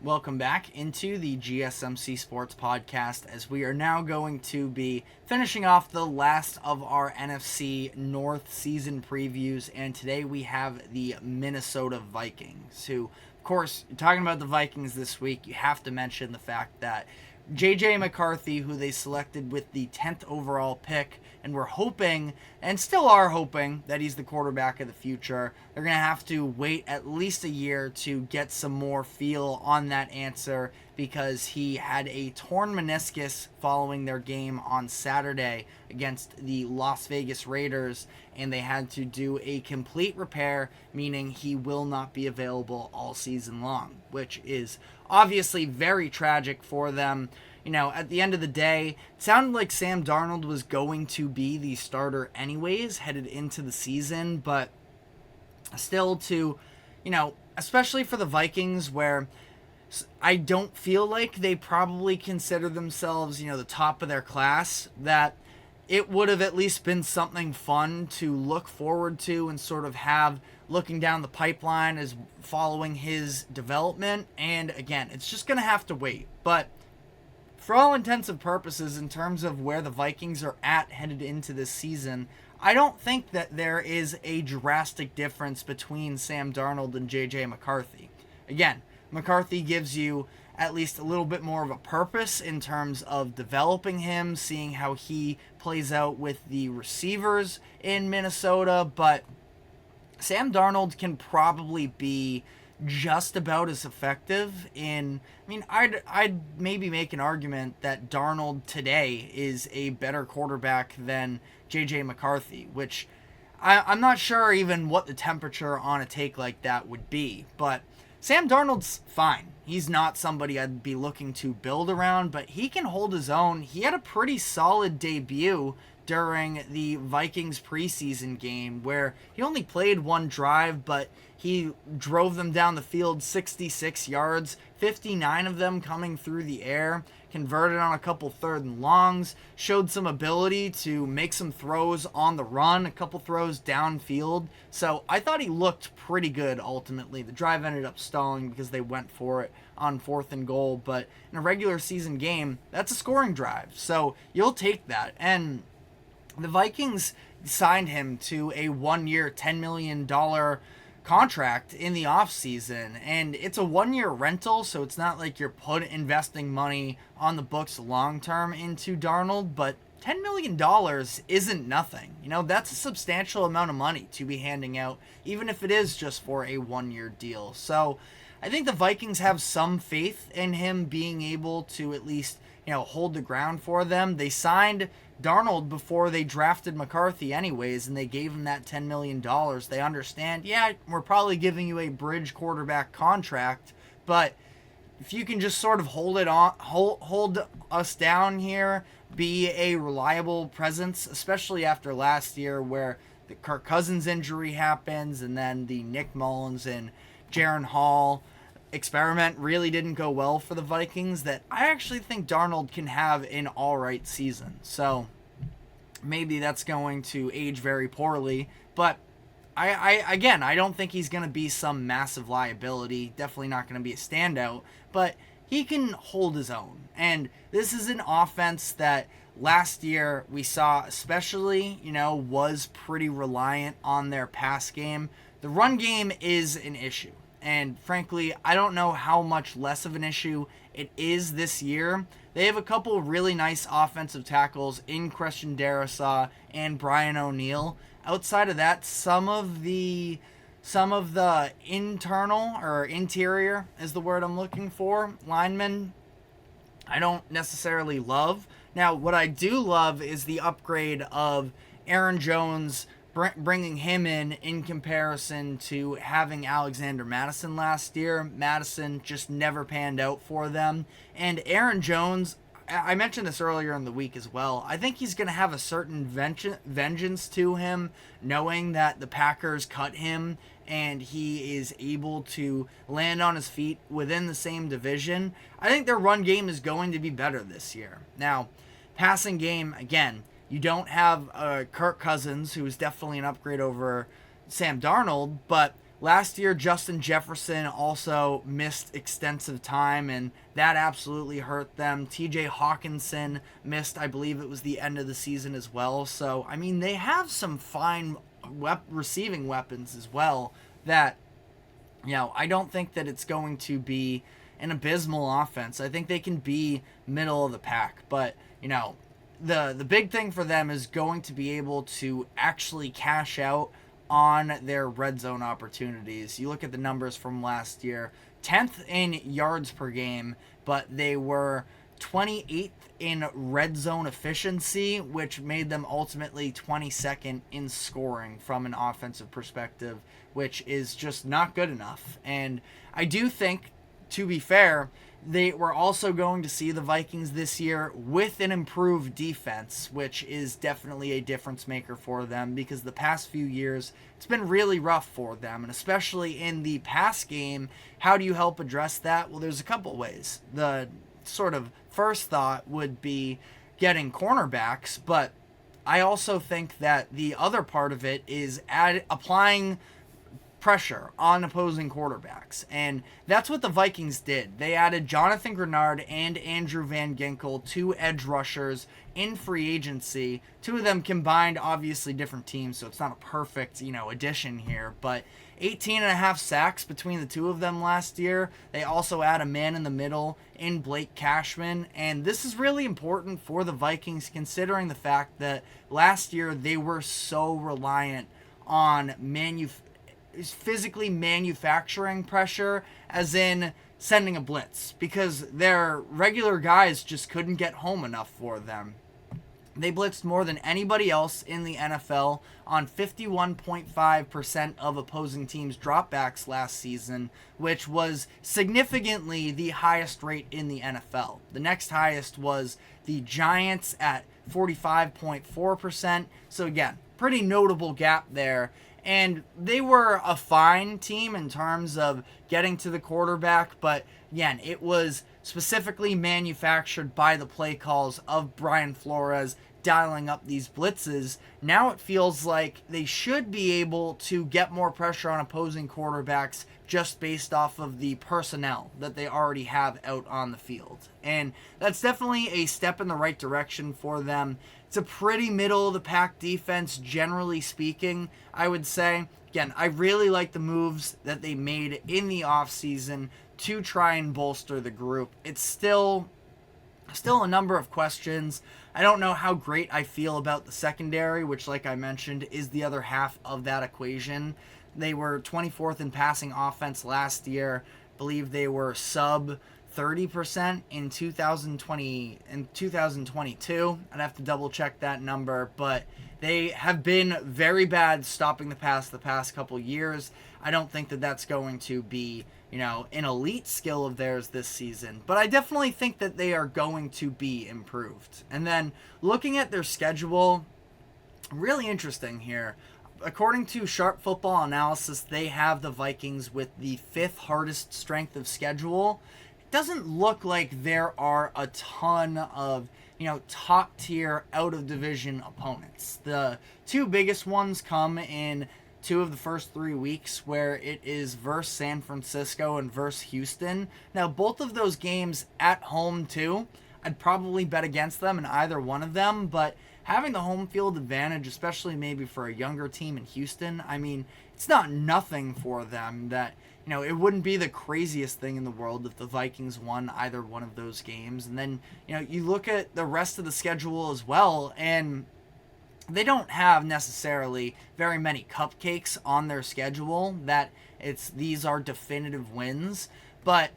Welcome back into the GSMC Sports Podcast, as we are now going to be finishing off the last of our NFC North season previews, and today we have the Minnesota Vikings, who, of course, talking about the Vikings this week, you have to mention the fact that JJ McCarthy, who they selected with the 10th overall pick, and we're hoping, and still are hoping, that he's the quarterback of the future. They're going to have to wait at least a year to get some more feel on that answer, because he had a torn meniscus following their game on Saturday against the Las Vegas Raiders, and they had to do a complete repair, meaning he will not be available all season long, which is obviously very tragic for them. You know, at the end of the day, it sounded like Sam Darnold was going to be the starter anyways, headed into the season, but still especially for the Vikings, where I don't feel like they probably consider themselves, the top of their class, that it would have at least been something fun to look forward to and sort of have looking down the pipeline as following his development. And again, it's just going to have to wait. But for all intents and purposes, in terms of where the Vikings are at headed into this season, I don't think that there is a drastic difference between Sam Darnold and JJ McCarthy. Again, McCarthy gives you at least a little bit more of a purpose in terms of developing him, seeing how he plays out with the receivers in Minnesota, but Sam Darnold can probably be just about as effective I'd maybe make an argument that Darnold today is a better quarterback than JJ McCarthy, which I'm not sure even what the temperature on a take like that would be, but Sam Darnold's fine. He's not somebody I'd be looking to build around, but he can hold his own. He had a pretty solid debut during the Vikings preseason game, where he only played one drive, but he drove them down the field 66 yards, 59 of them coming through the air, converted on a couple third and longs, showed some ability to make some throws on the run, a couple throws downfield. So I thought he looked pretty good ultimately. The drive ended up stalling because they went for it on 4th and goal, but in a regular season game, that's a scoring drive. So you'll take that. And the Vikings signed him to a 1-year, $10 million contract in the offseason, and it's a 1-year rental, so it's not like you're investing money on the books long term into Darnold, but $10 million isn't nothing. That's a substantial amount of money to be handing out, even if it is just for a 1-year deal. So I think the Vikings have some faith in him being able to at least, hold the ground for them. They signed Darnold before they drafted McCarthy anyways, and they gave him that $10 million. They understand, we're probably giving you a bridge quarterback contract, but if you can just sort of hold us down here, be a reliable presence, especially after last year where the Kirk Cousins injury happens, and then the Nick Mullins and Jaron Hall experiment really didn't go well for the Vikings, that I actually think Darnold can have an alright season. So maybe that's going to age very poorly, but I don't think he's going to be some massive liability. Definitely not going to be a standout, but he can hold his own. And this is an offense that last year we saw especially, was pretty reliant on their pass game. The run game is an issue. And frankly, I don't know how much less of an issue it is this year. They have a couple really nice offensive tackles in Christian Darrisaw and Brian O'Neill. Outside of that, some of the internal or interior is the word I'm looking for, linemen, I don't necessarily love. Now, what I do love is the upgrade of Aaron Jones, bringing him in comparison to having Alexander Madison last year. Madison just never panned out for them. And Aaron Jones, I mentioned this earlier in the week as well, I think he's going to have a certain vengeance to him, knowing that the Packers cut him and he is able to land on his feet within the same division. I think their run game is going to be better this year. Now, passing game, again, you don't have Kirk Cousins, who is definitely an upgrade over Sam Darnold, but last year, Justin Jefferson also missed extensive time, and that absolutely hurt them. TJ Hawkinson missed, I believe it was the end of the season as well. So, I mean, they have some fine receiving weapons as well that, I don't think that it's going to be an abysmal offense. I think they can be middle of the pack, but, the big thing for them is going to be able to actually cash out on their red zone opportunities. You look at the numbers from last year, 10th in yards per game, but they were 28th in red zone efficiency, which made them ultimately 22nd in scoring from an offensive perspective, which is just not good enough. And I do think, to be fair, they were also going to see the Vikings this year with an improved defense, which is definitely a difference maker for them, because the past few years it's been really rough for them, and especially in the pass game. How do you help address that? Well, there's a couple ways. The sort of first thought would be getting cornerbacks, but I also think that the other part of it is applying pressure on opposing quarterbacks. And that's what the Vikings did. They added Jonathan Grenard and Andrew Van Ginkel, two edge rushers in free agency. Two of them combined, obviously different teams, so it's not a perfect, addition here, but 18 and a half sacks between the two of them last year. They also add a man in the middle in Blake Cashman, and this is really important for the Vikings considering the fact that last year they were so reliant on physically manufacturing pressure, as in sending a blitz, because their regular guys just couldn't get home enough for them. They blitzed more than anybody else in the NFL on 51.5% of opposing teams' dropbacks last season, which was significantly the highest rate in the NFL. The next highest was the Giants at 45.4%. So again, pretty notable gap there. And they were a fine team in terms of getting to the quarterback, but again, it was specifically manufactured by the play calls of Brian Flores dialing up these blitzes. Now it feels like they should be able to get more pressure on opposing quarterbacks just based off of the personnel that they already have out on the field. And that's definitely a step in the right direction for them. It's a pretty middle-of-the-pack defense, generally speaking, I would say. Again, I really like the moves that they made in the offseason to try and bolster the group. It's still a number of questions. I don't know how great I feel about the secondary, which, like I mentioned, is the other half of that equation. They were 24th in passing offense last year. I believe they were sub 30% in 2020 and 2022. I'd have to double check that number, but they have been very bad stopping the pass the past couple years. I don't think that that's going to be, an elite skill of theirs this season, but I definitely think that they are going to be improved. And then looking at their schedule, really interesting here. According to Sharp Football Analysis, they have the Vikings with the 5th hardest strength of schedule. Doesn't look like there are a ton of, top tier out of division opponents. The two biggest ones come in 2 of the first 3 weeks, where it is versus San Francisco and versus Houston. Now, both of those games at home too. I'd probably bet against them in either one of them, but having the home field advantage, especially maybe for a younger team in Houston, I mean, it's not nothing for them that, it wouldn't be the craziest thing in the world if the Vikings won either one of those games. And then, you look at the rest of the schedule as well, and they don't have necessarily very many cupcakes on their schedule that these are definitive wins, but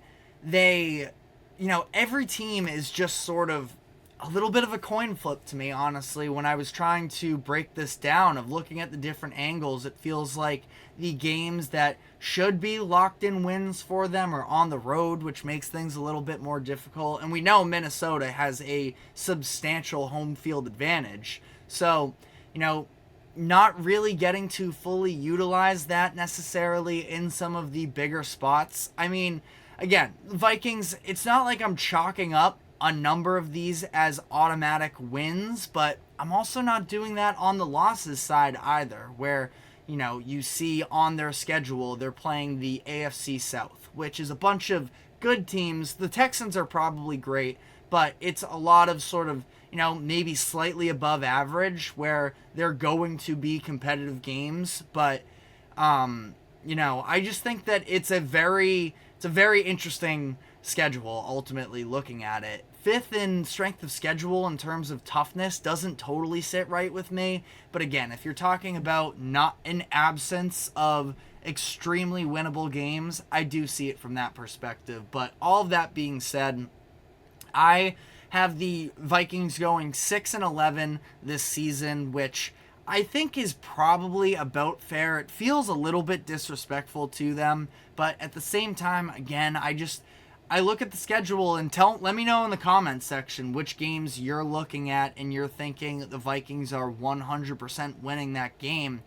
they, every team is just sort of a little bit of a coin flip to me, honestly. When I was trying to break this down of looking at the different angles, it feels like the games that should be locked in wins for them are on the road, which makes things a little bit more difficult. And we know Minnesota has a substantial home field advantage. So, not really getting to fully utilize that necessarily in some of the bigger spots. I mean, again, Vikings, it's not like I'm chalking up a number of these as automatic wins, but I'm also not doing that on the losses side either, where, you see on their schedule, they're playing the AFC South, which is a bunch of good teams. The Texans are probably great, but it's a lot of sort of, maybe slightly above average where they're going to be competitive games. But, I just think that it's a very interesting schedule, ultimately, looking at it. Fifth in strength of schedule in terms of toughness doesn't totally sit right with me. But again, if you're talking about not an absence of extremely winnable games, I do see it from that perspective. But all of that being said, I have the Vikings going 6-11 this season, which I think is probably about fair. It feels a little bit disrespectful to them, but at the same time, again, I look at the schedule and let me know in the comments section which games you're looking at and you're thinking that the Vikings are 100% winning that game.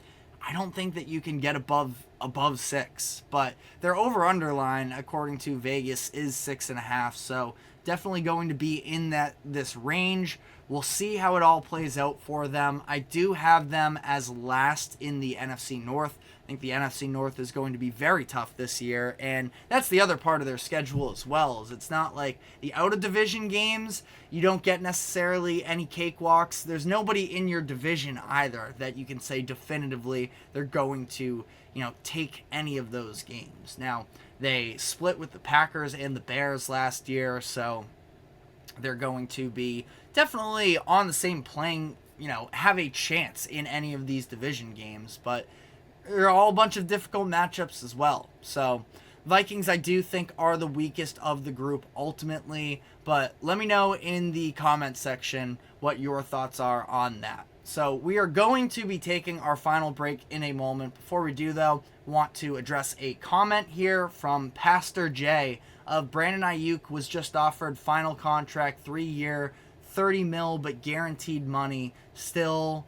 I don't think that you can get above 6, but their over-under line, according to Vegas, is 6.5, so definitely going to be in this range. We'll see how it all plays out for them. I do have them as last in the NFC North. I think the NFC North is going to be very tough this year, and that's the other part of their schedule as well. Is it's not like the out-of-division games, you don't get necessarily any cakewalks. There's nobody in your division either that you can say definitively they're going to, take any of those games. Now, they split with the Packers and the Bears last year, so they're going to be definitely on the same playing, have a chance in any of these division games, but they're all a bunch of difficult matchups as well. So Vikings, I do think, are the weakest of the group ultimately, but let me know in the comment section what your thoughts are on that. So we are going to be taking our final break in a moment. Before we do, though, want to address a comment here from Pastor J of Brandon Ayuk was just offered final contract, 3-year, $30 million, but guaranteed money still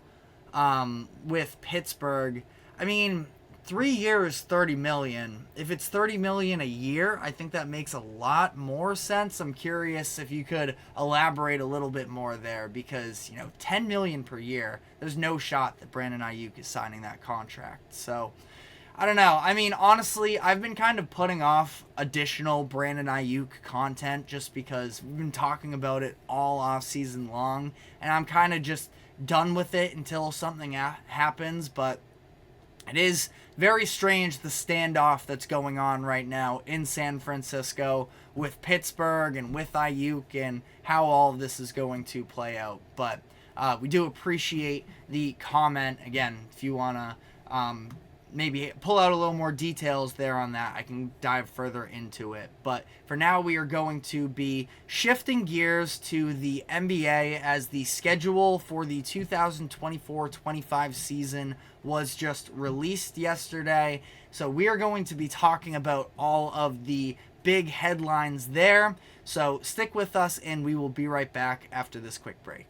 with Pittsburgh. I mean, 3 years, $30 million. If it's $30 million a year, I think that makes a lot more sense. I'm curious if you could elaborate a little bit more there, because $10 million per year, there's no shot that Brandon Ayuk is signing that contract. So I don't know. I mean, honestly, I've been kind of putting off additional Brandon Ayuk content just because we've been talking about it all off season long, and I'm kind of just done with it until something happens. But it is very strange, the standoff that's going on right now in San Francisco with Pittsburgh and with Ayuk and how all of this is going to play out. But we do appreciate the comment. Again, if you want to maybe pull out a little more details there on that, I can dive further into it. But for now, we are going to be shifting gears to the NBA, as the schedule for the 2024-25 season was just released yesterday. So we are going to be talking about all of the big headlines there. So stick with us, and we will be right back after this quick break.